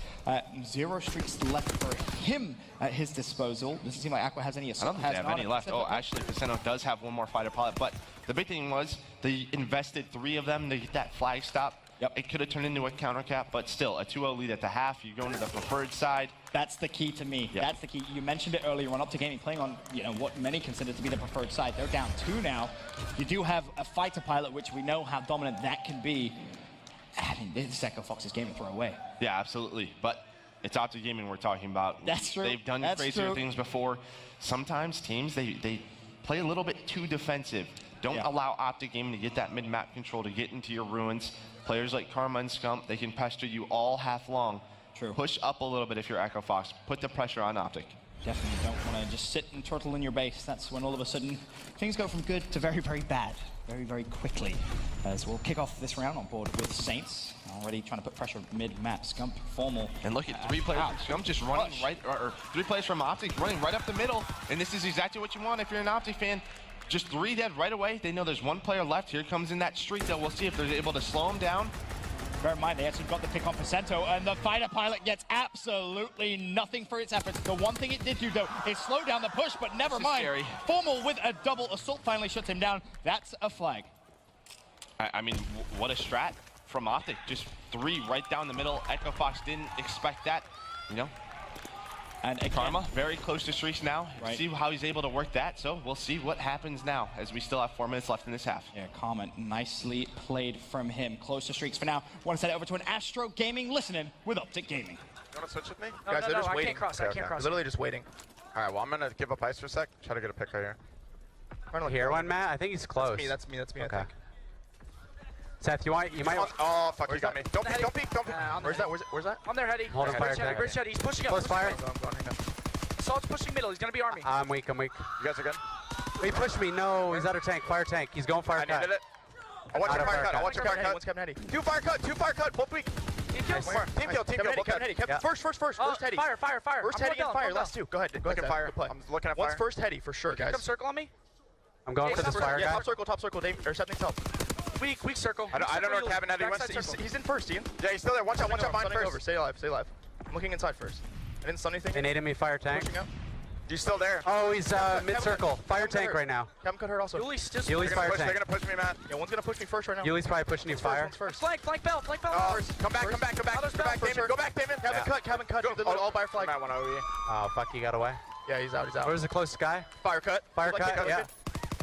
0 streaks left for him at his disposal. Doesn't seem like Aqua has any. I don't think they have any left. Oh, actually, Placento does have one more fighter pilot, but the big thing was they invested 3 of them to get that flag stop. Yep. It could have turned into a counter cap, but still, a 2-0 lead at the half. You go into the preferred side. That's the key to me. Yep. That's the key. You mentioned it earlier on Optic Gaming playing on, what many consider to be the preferred side. They're down 2 now. You do have a fighter pilot, which we know how dominant that can be. I mean, this is Echo Fox's game to throw away. Yeah, absolutely. But it's Optic Gaming we're talking about. That's true. They've done crazier things before. Sometimes teams, they play a little bit too defensive. Don't allow Optic Gaming to get that mid-map control to get into your ruins. Players like Karma and Scump, they can pester you all half long. True. Push up a little bit if you're Echo Fox. Put the pressure on Optic. Definitely don't want to just sit and turtle in your base. That's when all of a sudden things go from good to very, very bad. Very, very quickly. As we'll kick off this round on board with Saints. Already trying to put pressure mid-map. Scump, Formal. And look at 3 players from Scump just running right, or 3 players from Optic running right up the middle. And this is exactly what you want if you're an Optic fan. Just 3 dead right away. They know there's 1 player left. Here comes in that streak, though. We'll see if they're able to slow him down. Bear in mind, they actually got the pick on Placento, and the fighter pilot gets absolutely nothing for its efforts. The one thing it did do, though, is slow down the push, but never mind. Scary. Formal with a double assault finally shuts him down. That's a flag. I mean, what a strat from Optic. Just 3 right down the middle. Echo Fox didn't expect that, And again, Karma, very close to streaks now. Right. See how he's able to work that. So we'll see what happens now as we still have 4 minutes left in this half. Yeah, Karma, nicely played from him. Close to streaks for now. Want to send it over to an Astro Gaming listening with Optic Gaming. You want to switch with me? No, Guys, they're just I waiting. can't cross. I can't cross. Literally just waiting. All right, well, I'm going to give up ice for a sec. Try to get a pick right here. Here one, Matt? I think he's close. That's me, Okay. I think. Seth, you might... Oh, fuck, you got me. Don't peek, don't peek. Where's that? Where's that? On there, Heady. Hold on, fire Bridge Heady. He's pushing up. Close fire. I'm going right now. Assault's pushing middle. He's going to be army. I'm weak. You guys are good? He pushed me. No, he's out of tank. Fire tank. He's going fire I cut. needed it. I want your fire cut. I want your fire cut. One's Captain Heady. 2 fire cut. Both weak. Team kills. Team kill. Kevin Heady. First Heady. Fire. First Heady and fire. Last 2. Go ahead. Look at fire. I'm looking at fire. One's first Heady for sure, guys. Come circle on me. I'm going for this fire guy. Top circle, Dave. Or something's help. Weak circle. I don't know where Cabin Heady went. He's in first, Ian. Yeah, he's still there. Watch out mine first. Stay alive. I'm looking inside first. I didn't stun anything. They naded me fire tank. He's still there. Oh, he's mid-circle. Fire tank right now. Kevin cut hurt also. Yuli's just... Yuli's fire tank. They're going to push me, man. Yeah, one's going to push me first right now. Yuli's probably pushing you fire. Flank bell. Come back, Damon. Go back, Damon. Kevin cut. All by flag. Oh, fuck, he got away. Yeah, he's out. Where's the closest guy? Fire cut, yeah.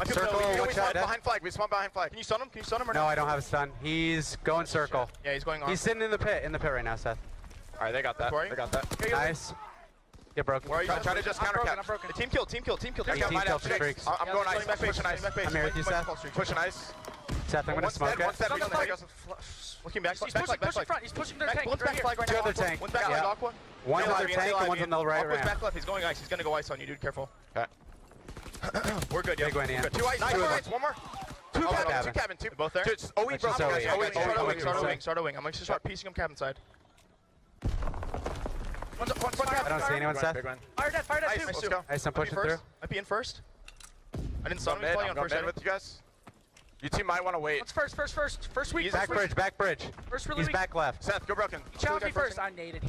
Circle, we spawn behind flag. We spawn behind flag. Can you stun him? Or no? I don't have a stun. He's going circle. Yeah, he's going on. He's sitting in the pit right now, Seth. All right, they got that. Nice. Get broken. Where are you? Try to just counter cap. Team kill. Team kill for streaks. I'm going ice. Pushing ice. I'm here with you, Seth. Pushing ice. Seth, I'm gonna smoke it. Looking back. He's pushing front. He's pushing their tank. One's back flag right now. 2 other tank. One's back flag Aqua. One's on their tank and one's on the right ramp. Back left. He's going ice. He's gonna go ice on you, dude. Careful. Okay. We're good. Big one, yeah. 2 ice. Nice. One more. 2 cabin. Both there. OE, bro. Start a wing. I'm gonna start piecing him cabin side. I don't see anyone, Seth. Fire dead too. Let's go. Nice, I'm pushing through. Might be in first. I didn't stun him. He's playing on first. with you guys. You two might want to wait. What's first week? Back bridge. First really He's weak. back left. Seth, go broken. Challenge me first. I naded.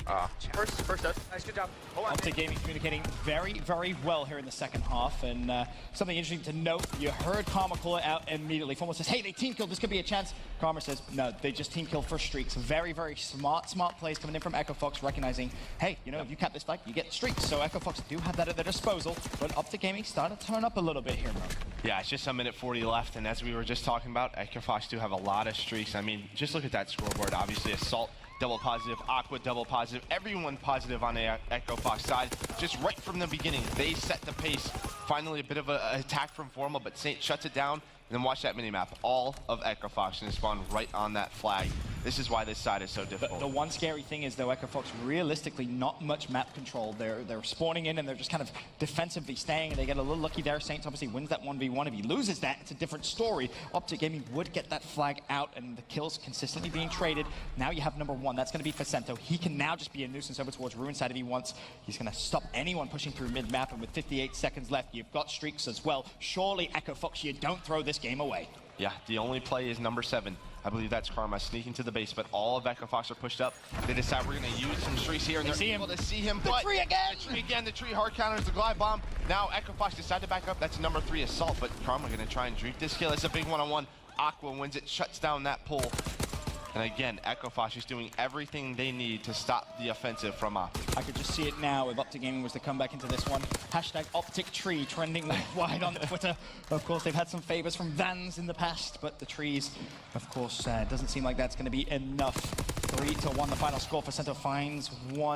First death. Nice, good job. Optic Gaming communicating very, very well here in the second half. And something interesting to note, you heard Karma call it out immediately. Formal says, hey, they team killed. This could be a chance. Karma says, no, they just team kill for streaks. Very, very smart plays coming in from Echo Fox, recognizing, hey, if you cap this fight, you get streaks. So Echo Fox do have that at their disposal. But Optic Gaming started to turn up a little bit here, bro. Yeah, it's just a minute 40 left. And as we were just talking about, Echo Fox do have a lot of streaks. I mean, just look at that scoreboard. Obviously, Assault double positive, Aqua double positive, everyone positive on the Echo Fox side. Just right from the beginning, they set the pace. Finally, a bit of an attack from Formal, but Saint shuts it down. And then watch that minimap. All of Echo Fox and spawn right on that flag. This is why this side is so difficult. The one scary thing is, though, Echo Fox realistically not much map control. They're spawning in and they're just kind of defensively staying, and they get a little lucky there. Saints obviously wins that 1v1. If he loses that, it's a different story. Optic Gaming would get that flag out, and the kills consistently being traded. Now you have number 1. That's going to be Facento. He can now just be a nuisance over towards Ruin side if he wants. He's going to stop anyone pushing through mid-map, and with 58 seconds left, you've got streaks as well. Surely, Echo Fox, you don't throw this game away. Yeah, the only play is number 7. I believe that's Karma sneaking to the base, but all of Echo Fox are pushed up. They decide we're going to use some streaks here, and they're able to see him. The tree again! The tree again, the tree hard counters, the glide bomb. Now Echo Fox decide to back up. That's number 3 assault, but Karma going to try and dream this kill. It's a big one-on-one. Aqua wins it, shuts down that pull. And again, Echo Fox is doing everything they need to stop the offensive from Optic. I could just see it now if Optic Gaming was to come back into this one. Hashtag Optic Tree trending worldwide on Twitter. Of course, they've had some favors from Vans in the past, but the trees, of course, doesn't seem like that's going to be enough. 3-1, the final score. Facento finds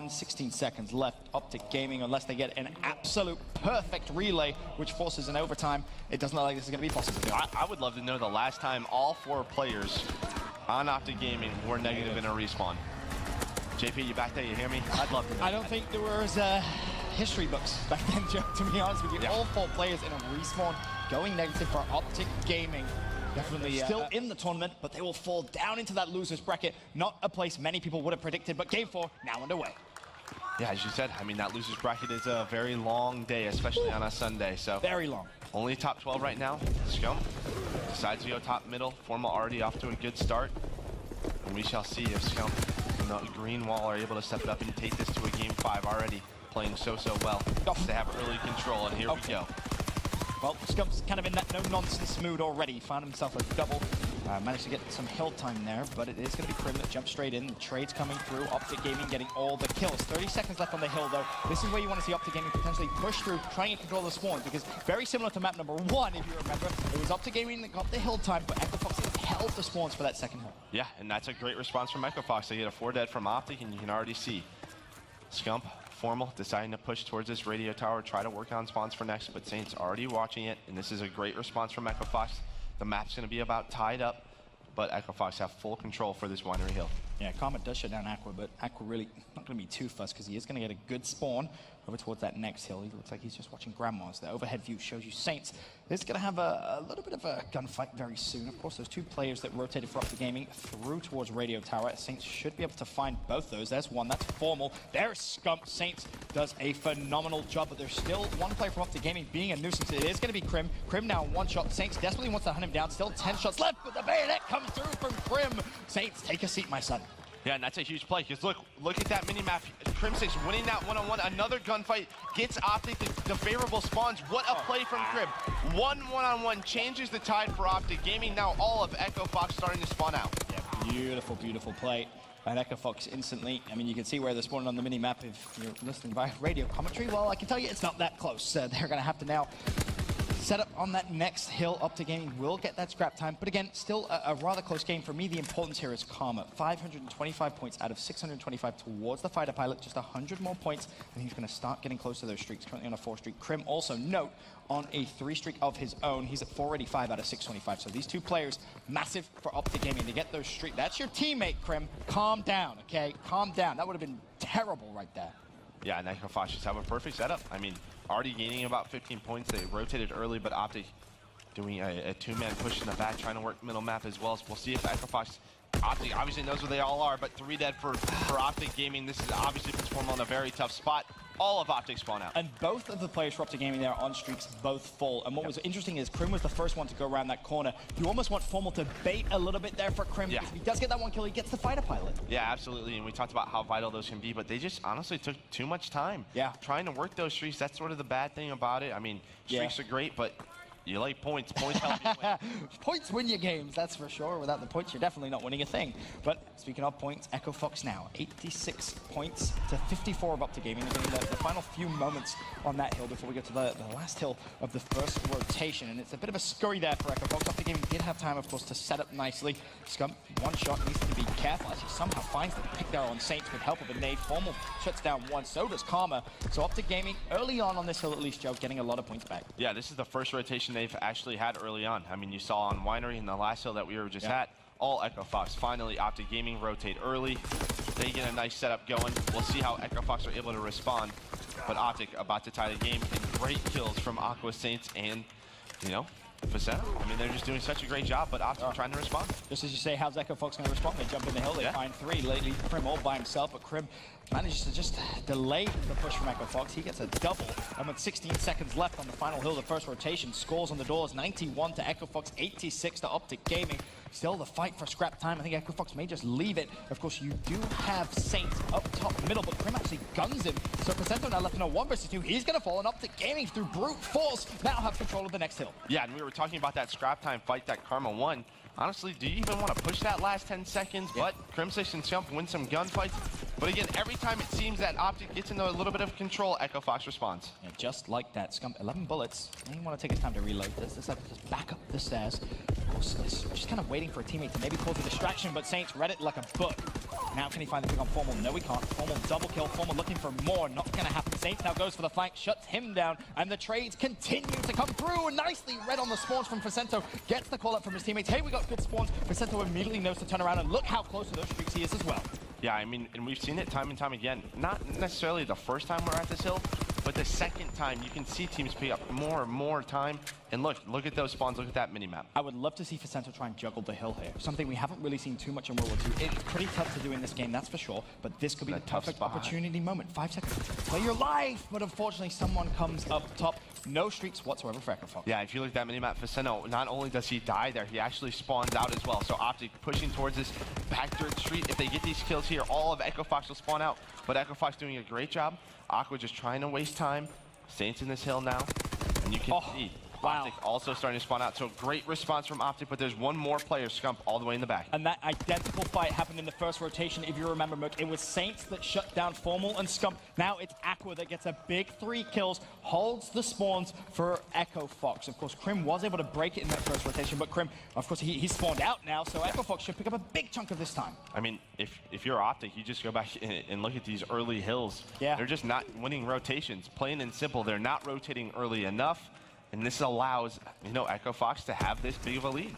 16 seconds left. Optic Gaming, unless they get an absolute perfect relay, which forces an overtime, it doesn't look like this is going to be possible. I would love to know the last time all 4 players on Optic Gaming were negative in a respawn. JP, you back there? You hear me? I'd love to know. I don't think there was history books back then, Joe, to be honest with you. Yeah. All 4 players in a respawn going negative for Optic Gaming. Definitely still in the tournament, but they will fall down into that loser's bracket. Not a place many people would have predicted, but Game 4 now underway. Yeah, as you said, I mean, that loser's bracket is a very long day, especially on a Sunday. So Very long. only top 12 right now. Scum decides to go top middle. Formal already off to a good start. And we shall see if Scum and the Green Wall are able to step it up and take this to a Game 5 already. Playing so well. They have early control, and here we go. Well, Scump's kind of in that no-nonsense mood already. Found himself a double. Managed to get some hill time there, but it is going to be Krim that jumps straight in. The trade's coming through. Optic Gaming getting all the kills. 30 seconds left on the hill, though. This is where you want to see Optic Gaming potentially push through, trying to control the spawns, because very similar to map number 1, if you remember, it was Optic Gaming that got the hill time, but Echo Fox held the spawns for that second hill. Yeah, and that's a great response from Echo Fox. They get a 4 dead from Optic, and you can already see Scump, Formal, deciding to push towards this radio tower, try to work on spawns for next, but Saints already watching it, and this is a great response from Echo Fox. The map's going to be about tied up, but Echo Fox have full control for this Winery Hill. Yeah, Karma does shut down Aqua, but Aqua really not going to be too fussed because he is going to get a good spawn over towards that next hill. He looks like he's just watching Grandma's. The overhead view shows you Saints. This is going to have a little bit of a gunfight very soon. Of course, those 2 players that rotated for Optic Gaming through towards Radio Tower. Saints should be able to find both those. There's one. That's Formal. There's Scump. Saints does a phenomenal job, but there's still 1 player from Optic Gaming being a nuisance. It is going to be Krim. Krim now 1 shot. Saints desperately wants to hunt him down. Still 10 shots left, but the bayonet comes through from Krim. Saints, take a seat, my son. Yeah, and that's a huge play, because look at that mini-map. Crim6 winning that one-on-one. Another gunfight gets Optic the favorable spawns. What a play from Krim. One-on-one changes the tide for Optic Gaming. Now all of Echo Fox starting to spawn out. Yeah, beautiful, beautiful play. And Echo Fox instantly, I mean, you can see where they're spawning on the mini-map if you're listening by radio commentary. Well, I can tell you it's not that close. They're going to have to now set up on that next hill. Optic Gaming will get that scrap time, but again, still a rather close game. For me, the importance here is Karma. 525 points out of 625 towards the fighter pilot, just 100 more points, and he's going to start getting close to those streaks. Currently on a 4 streak. Krim also, note, on a 3 streak of his own. He's at 485 out of 625. So these 2 players, massive for Optic Gaming to get those streaks. That's your teammate, Krim. Calm down, okay? Calm down. That would have been terrible right there. Yeah, and Echo Fox just have a perfect setup. I mean, already gaining about 15 points. They rotated early, but Optic doing a 2-man push in the back, trying to work middle map as well. So we'll see if Echo Fox, Optic obviously knows where they all are, but 3 dead for Optic Gaming. This is obviously puts Formal in a very tough spot. All of Optic spawn out. And both of the players for Optic Gaming there on streaks, both full. And what was interesting is Krim was the first one to go around that corner. You almost want Formal to bait a little bit there for Krim. Yeah. If he does get that 1 kill, he gets the fighter pilot. Yeah, absolutely. And we talked about how vital those can be, but they just honestly took too much time. Yeah. Trying to work those streaks, that's sort of the bad thing about it. I mean, streaks are great, but You like points. Points help you win. Points win your games, that's for sure. Without the points, you're definitely not winning a thing. But speaking of points, Echo Fox now 86 points to 54 of Optic Gaming. They're getting the final few moments on that hill before we get to the last hill of the first rotation. And it's a bit of a scurry there for Echo Fox. Optic Gaming did have time, of course, to set up nicely. Scump, one shot, needs to be careful. Actually, somehow finds the pick there on Saints with help of a nade. Formal shuts down one, so does Karma. So Optic Gaming, early on this hill at least, Joe, getting a lot of points back. Yeah, this is the first rotation they've actually had early on. I mean, you saw on Winery in the last hill that we were just at, all Echo Fox. Finally, Optic Gaming rotate early. They get a nice setup going. We'll see how Echo Fox are able to respond. But Optic about to tie the game, and great kills from Aqua, Saints, and, you know, Faceta. I mean, they're just doing such a great job, but Optic trying to respond. Just as you say, how's Echo Fox going to respond? They jump in the hill, they find three. Lately, Krim all by himself, but Krim manages to just delay the push from Echo Fox. He gets a double, and with 16 seconds left on the final hill, the first rotation scores on the doors, 91 to Echo Fox, 86 to Optic Gaming. Still the fight for scrap time. I think Echo Fox may just leave it. Of course, you do have Saints up top middle, but Krim actually guns him. So Placento now left in a 1 versus 2. He's going to fall, and Optic Gaming through brute force now have control of the next hill. Yeah, and we were talking about that scrap time fight that Karma won. Honestly, do you even want to push that last 10 seconds? But Crimsix and Jump win some gunfights. But again, every time it seems that Optic gets into a little bit of control, Echo Fox responds. Yeah, just like that. Scump, 11 bullets. He didn't want to take his time to reload this. This like just back up the stairs. Of course, it's just kind of waiting for a teammate to maybe cause a distraction, but Saints read it like a book. Now can he find the pick on Formal? No, he can't. Formal double kill. Formal looking for more. Not going to happen. Saints now goes for the flank, shuts him down, and the trades continue to come through. Nicely read on the spawns from Facento. Gets the call up from his teammates. Hey, we got good spawns. Facento immediately knows to turn around, and look how close to those streaks he is as well. Yeah, I mean, and we've seen it time and time again. Not necessarily the first time we're at this hill, but the second time, you can see teams pick up more and more time. And look at those spawns, look at that mini-map. I would love to see Facento try and juggle the hill here. Something we haven't really seen too much in World War II. It's pretty tough to do in this game, that's for sure. But this could be the perfect opportunity moment. 5 seconds. Play your life! But unfortunately, someone comes up top. No streaks whatsoever for Echo Fox. Yeah, if you look at that mini-map, Facento, not only does he die there, he actually spawns out as well. So Optic pushing towards this back dirt street. If they get these kills here, all of Echo Fox will spawn out. But Echo Fox doing a great job. Aqua just trying to waste time. Saints in this hill now. And you can see Optic also starting to spawn out. So great response from Optic, but there's one more player, Scump, all the way in the back. And that identical fight happened in the first rotation, if you remember, Mook. It was Saints that shut down Formal and Scump. Now it's Aqua that gets a big 3 kills, holds the spawns for Echo Fox. Of course, Krim was able to break it in that first rotation, but Krim, of course, he's spawned out now, so Echo Fox should pick up a big chunk of this time. I mean, if you're Optic, you just go back and look at these early hills. Yeah. They're just not winning rotations. Plain and simple, they're not rotating early enough. And this allows, you know, Echo Fox to have this big of a lead.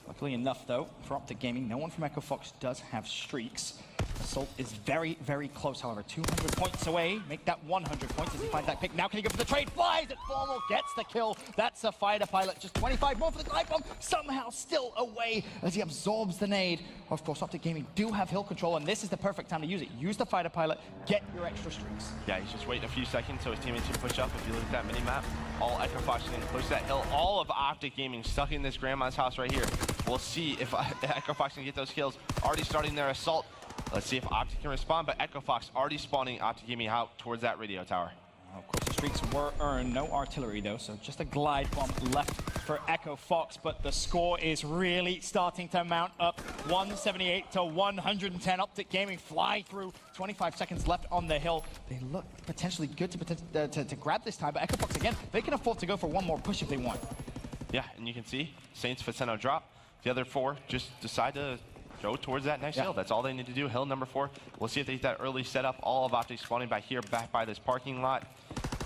Luckily enough, though, for Optic Gaming, no one from Echo Fox does have streaks. Assault is very, very close, however. 200 points away. Make that 100 points as he finds that pick. Now can he go for the trade? Flies at Formal, gets the kill. That's a fighter pilot. Just 25 more for the dive bomb. Somehow still away as he absorbs the nade. Of course, Optic Gaming do have hill control, and this is the perfect time to use it. Use the fighter pilot, get your extra streaks. Yeah, he's just waiting a few seconds so his teammates can push up. If you look at that mini-map, all Echo Fox is going to push that hill. All of Optic Gaming stuck in this grandma's house right here. We'll see if Echo Fox can get those kills. Already starting their assault. Let's see if Optic can respond, but Echo Fox already spawning Optic Gaming out towards that radio tower. Of course, the streaks were earned. No artillery, though, so just a glide bomb left for Echo Fox, but the score is really starting to mount up. 178 to 110. Optic Gaming fly through. 25 seconds left on the hill. They look potentially good to grab this time, but Echo Fox, again, they can afford to go for one more push if they want. Yeah, and you can see Saints Facento drop. The other 4 just decide to go towards that next hill. That's all they need to do. Hill number 4. We'll see if they get that early setup. All of Optic spawning back here, back by this parking lot.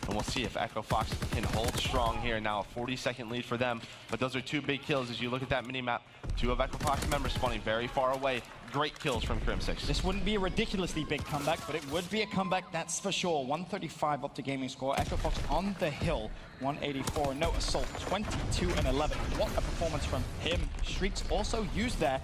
And we'll see if Echo Fox can hold strong here. Now a 40-second lead for them. But those are 2 big kills as you look at that mini-map. 2 of Echo Fox members spawning very far away. Great kills from Crim6. This wouldn't be a ridiculously big comeback, but it would be a comeback, that's for sure. 135 up to gaming score. Echo Fox on the hill, 184. No assault, 22 and 11. What a performance from him. Streaks also used there.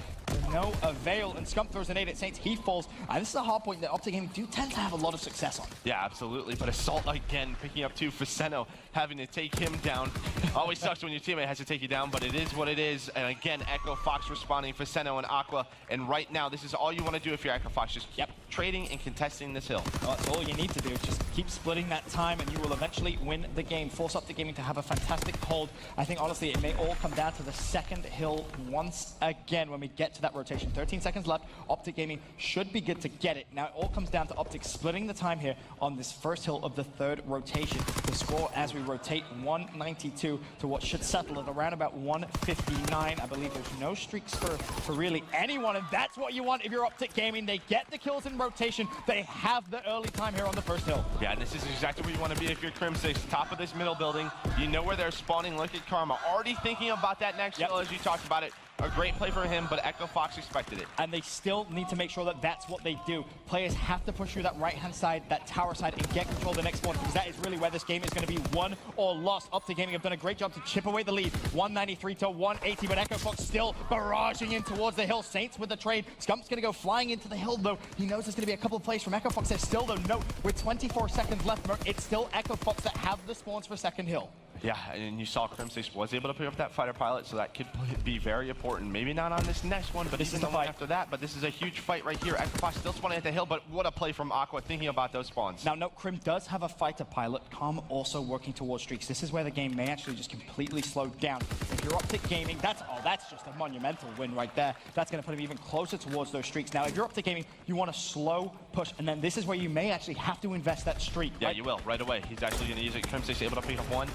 No avail, and Scump throws an 8 at Saints. He falls. This is a hard point that Optic Gaming do tend to have a lot of success on. Yeah, absolutely. But Assault again, picking up 2 Facento, having to take him down. Always sucks when your teammate has to take you down, but it is what it is. And again, Echo Fox responding, Facento and Aqua. And right now, this is all you want to do if you're Echo Fox. Just trading and contesting this hill. Well, that's all you need to do. Just keep splitting that time and you will eventually win the game. Force Optic Gaming to have a fantastic hold. I think, honestly, it may all come down to the second hill once again when we get to that rotation. 13 seconds left. Optic Gaming should be good to get it. Now, it all comes down to Optic splitting the time here on this first hill of the third rotation. The score as we rotate 192 to what should settle at around about 159. I believe there's no streaks for really anyone, and that's what you want if you're Optic Gaming. They get the kills in rotation. They have the early time here on the first hill. Yeah, and this is exactly where you want to be if you're Crim6. Top of this middle building. You know where they're spawning. Look at Karma. Already thinking about that next hill as you talked about it. A great play for him, but Echo Fox expected it. And they still need to make sure that that's what they do. Players have to push through that right-hand side, that tower side, and get control of the next one, because that is really where this game is going to be won or lost. Optic Gaming have done a great job to chip away the lead. 193 to 180, but Echo Fox still barraging in towards the hill. Saints with the trade. Scump's going to go flying into the hill, though. He knows there's going to be a couple of plays from Echo Fox. There's still, though, note, with 24 seconds left, it's still Echo Fox that have the spawns for second hill. Yeah, and you saw Crim6 was able to pick up that fighter pilot, so that could be very important. Maybe not on this next one, but this is the the one fight after that. But this is a huge fight right here. Echo Fox still spawning at the hill, but what a play from Aqua thinking about those spawns. Now, note, Crim does have a fighter pilot. Calm also working towards streaks. This is where the game may actually just completely slow down. If you're Optic Gaming, that's just a monumental win right there. That's going to put him even closer towards those streaks. Now, if you're Optic Gaming, you want a slow push, and then this is where you may actually have to invest that streak. Yeah, you will, right away. He's actually going to use it. Crim6 able to pick up one.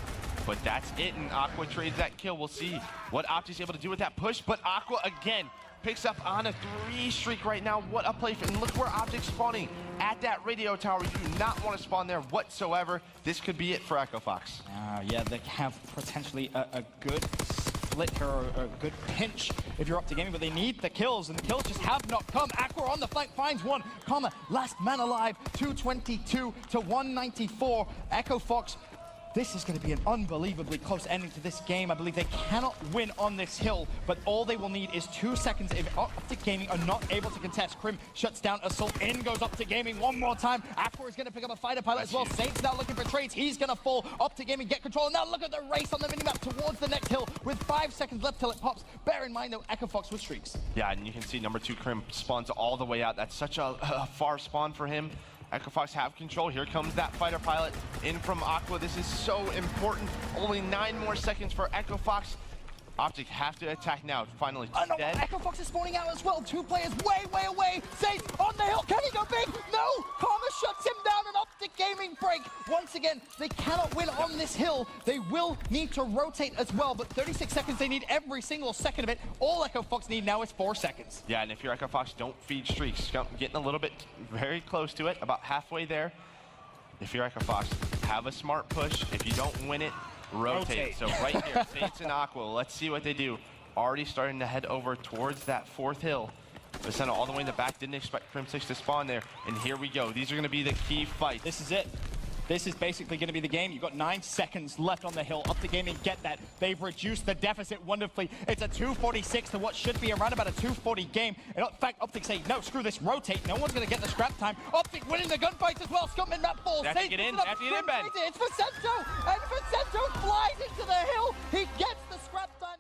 But that's it, and Aqua trades that kill. We'll see what Optic's able to do with that push, but Aqua, again, picks up on a 3 streak right now. What a play, and look where Optic's spawning at that radio tower. You do not want to spawn there whatsoever. This could be it for Echo Fox. Yeah, they have potentially a good split here, or a good pinch if you're Optic Gaming, but they need the kills, and the kills just have not come. Aqua on the flank finds one. Karma, last man alive, 222 to 194. Echo Fox, this is going to be an unbelievably close ending to this game. I believe they cannot win on this hill, but all they will need is 2 seconds. If Optic Gaming are not able to contest, Crim shuts down Assault. In goes Optic Gaming one more time. Aqua is going to pick up a fighter pilot as well. Saints now looking for trades. He's going to fall. Optic Gaming get control. Now look at the race on the minimap towards the next hill with 5 seconds left till it pops. Bear in mind, though, Echo Fox with streaks. Yeah, and you can see number 2 Crim spawns all the way out. That's such a far spawn for him. Echo Fox have control. Here comes that fighter pilot in from Aqua. This is so important. Only 9 more seconds for Echo Fox. Optic have to attack now. Finally, No, dead. Echo Fox is spawning out as well. 2 players way away. Saints on the hill. Can he go big? No. Karma shuts him down, and Optic Gaming break. Once again, they cannot win on this hill. They will need to rotate as well, but 36 seconds, they need every single second of it. All Echo Fox need now is 4 seconds. Yeah, and if you're Echo Fox, don't feed streaks. Getting a little bit very close to it, about halfway there. If you're Echo Fox, have a smart push. If you don't win it, rotate. So right here, Saints and Aqua, let's see what they do. Already starting to head over towards that 4th hill. Vicena all the way in the back, didn't expect Crim6 to spawn there. And here we go. These are going to be the key fights. This is it. This is basically going to be the game. You've got 9 seconds left on the hill. Optic Gaming get that. They've reduced the deficit wonderfully. It's a 246 to what should be around about a 240 game. And in fact, Optic say, no, screw this, rotate. No one's going to get the scrap time. Optic winning the gunfights as well. Scum in that ball. They have to get in. They have to get in, Ben. It's Vicento. And Vicento flies into the hill. He gets the scrap time.